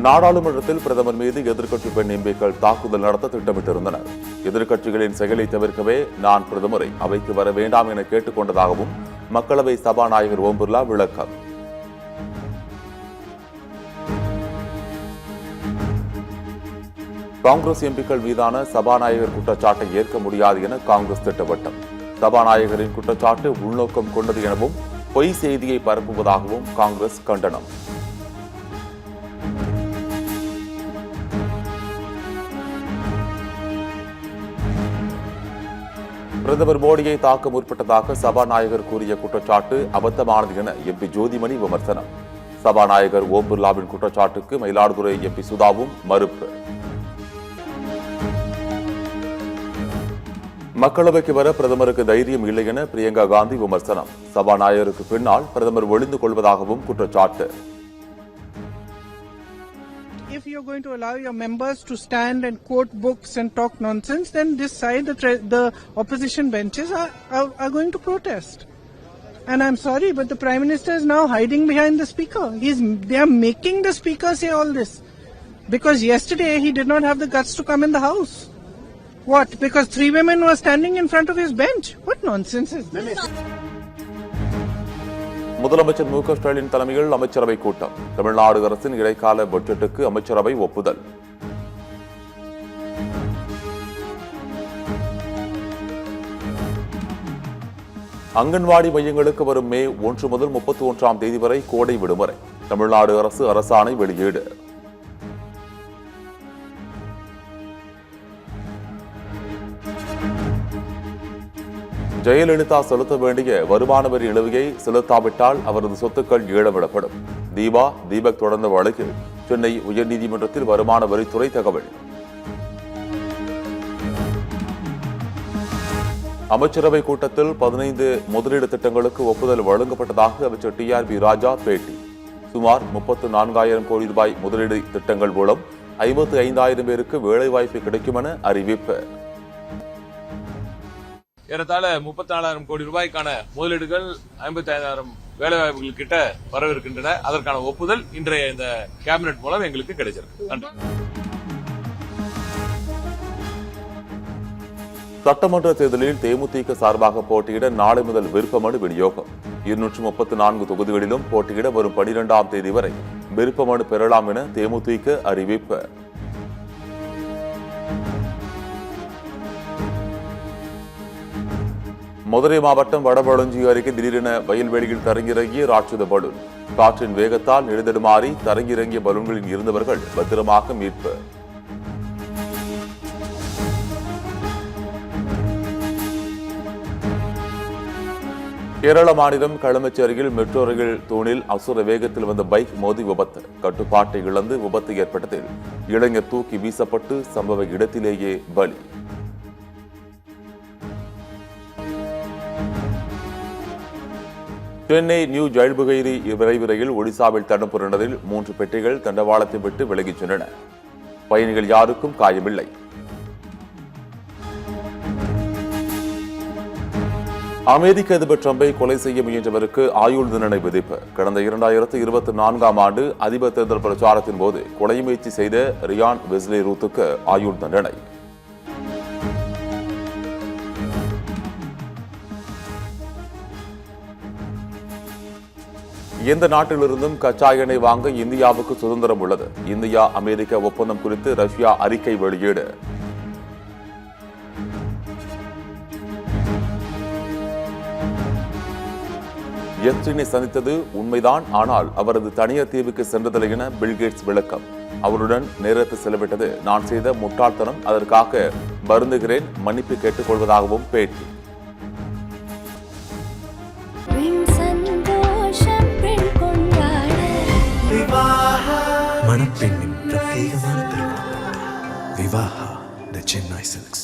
நாடாளுமன்றத்தில் பிரதமர் மீது எதிர்க்கட்சி பெண் எம்பிக்கள் தாக்குதல் நடத்த திட்டமிட்டிருந்தனர். எதிர்க்கட்சிகளின் செயலை தவிர்க்கவே நான் பிரதமரை அவைக்கு வர வேண்டாம் என கேட்டுக் கொண்டதாகவும் மக்களவை சபாநாயகர் ஓம் பிர்லா விளக்கம். காங்கிரஸ் எம்பிக்கள் மீதான சபாநாயகர் குற்றச்சாட்டை ஏற்க முடியாது என காங்கிரஸ் திட்டவட்டம். சபாநாயகரின் குற்றச்சாட்டு உள்நோக்கம் கொண்டது எனவும் பொய் செய்தியை பரப்புவதாகவும் காங்கிரஸ் கண்டனம். பிரதமர் மோடியை தாக்க முற்பட்டதாக சபாநாயகர் கூறிய குற்றச்சாட்டு அபத்தமானது என எம்பி ஜோதிமணி விமர்சனம். சபாநாயகர் ஓம் பிர்லாவின் குற்றச்சாட்டுக்கு மயிலாடுதுறை எம்பி சுதாவும் மறுப்பு. மக்களவைக்கு வர பிரதமருக்கு தைரியம் இல்லை என பிரியங்கா காந்தி விமர்சனம். சபாநாயகருக்கு பின்னால் பிரதமர் ஒளிந்து கொள்வதாகவும் குற்றச்சாட்டு. If you're going to allow your members to stand and quote books and talk nonsense, then this side, the opposition benches are going to protest. And I'm sorry, but the Prime Minister is now hiding behind the Speaker. They are making the Speaker say all this. Because yesterday he did not have the guts to come in the House. What? Because 3 women were standing in front of his bench? What nonsense is this? முதலமைச்சர் மு க ஸ்டாலின் தலைமையில் அமைச்சரவை கூட்டம். தமிழ்நாடு அரசின் இடைக்கால பட்ஜெட்டுக்கு அமைச்சரவை ஒப்புதல். அங்கன்வாடி மையங்களுக்கு வரும் மே 1 முதல் 31ஆம் தேதி வரை கோடை விடுமுறை. தமிழ்நாடு அரசு அரசாணை வெளியீடு. ஜெயலலிதா செலுத்த வேண்டிய வருமான வரி நிலுவையை செலுத்தாவிட்டால் அவரது சொத்துக்கள் ஈழமிடப்படும். தீபக் தொடர்ந்த வழக்கில் சென்னை உயர்நீதிமன்றத்தில் வருமான வரித்துறை தகவல். அமைச்சரவை கூட்டத்தில் 15 முதலீடு திட்டங்களுக்கு ஒப்புதல் வழங்கப்பட்டதாக அமைச்சர் TRB ராஜா பேட்டி. சுமார் 34,000 கோடி ரூபாய் முதலீடு திட்டங்கள் மூலம் 55,000 பேருக்கு வேலைவாய்ப்பு கிடைக்கும் என அறிவிப்பு. ஏறத்தாழ 34,000 கோடி ரூபாய்க்கான முதலீடுகள் 55,000 வேலைவாய்ப்புகள் கிட்ட வரவிருக்கின்றன. அதற்கான ஒப்புதல் இன்றைய இந்த கேபினெட் மூலம் எங்களுக்கு கிடைச்சிருக்கு. நன்றி. சட்டமன்ற தேர்தலில் தேமுதிக சார்பாக போட்டியிட நாளை முதல் விருப்பமனு விநியோகம். 234 தொகுதிகளிலும் போட்டியிட வரும் 12ஆம் தேதி வரை விருப்பமனு பெறலாம் என தேமுதிக அறிவிப்பு. மதுரை மாவட்டம் வடபழஞ்சி அருகே திடீரென வயல்வெளியில் தரங்கிறங்கிய ராட்சத பலூன். காற்றின் வேகத்தால் நிலைதடுமாறி தரங்கிறங்கிய பலூன்களில் இருந்தவர்கள் பத்திரமாக மீட்பு. கேரள மாநிலம் களமச்சி அருகில் மெட்ரோ ரயில் தூணில் அசுர வேகத்தில் வந்த பைக் மோதி விபத்து. கட்டுப்பாட்டை இழந்து விபத்து ஏற்பட்டதில் இளைஞர் தூக்கி வீசப்பட்டு சம்பவ இடத்திலேயே பலி. சென்னை நியூ ஜல்புகைரி விரைவு ரயில் ஒடிசாவில் தடம் புரண்டதில் 3 பெட்டிகள் தண்டவாளத்தை விட்டு விலகிச் சென்றன. பயணிகள் யாருக்கும் காயமில்லை. அமெரிக்க அதிபர் டிரம்பை கொலை செய்ய முயன்றவருக்கு ஆயுள் தண்டனை விதிப்பு. கடந்த 2024ஆம் ஆண்டு அதிபர் தேர்தல் பிரச்சாரத்தின் போது கொலை முயற்சி செய்த ரியான் வெஸ்லி ரூத்துக்கு ஆயுள் தண்டனை. எந்த நாட்டிலிருந்தும் கச்சா எண்ணெய் வாங்க இந்தியாவுக்கு சுதந்திரம் உள்ளது. இந்தியா அமெரிக்க ஒப்பந்தம் குறித்து ரஷ்யா அறிக்கை வெளியீடு. எஸ்டினை சந்தித்தது உண்மைதான், ஆனால் அவரது தனியார் தீவுக்கு சென்றதில்லை என பில்கேட்ஸ் விளக்கம். அவருடன் நேரத்தை செலவிட்டது நான் செய்த முட்டாள்தனம், அதற்காக வருந்துகிறேன், மன்னிப்பு கேட்டுக் கொள்வதாகவும் பேட்டி. மணப்பெண்ணின் பிரத்யேகமான திருமணம் விவாஹா தி சென்னை சில்க்ஸ்.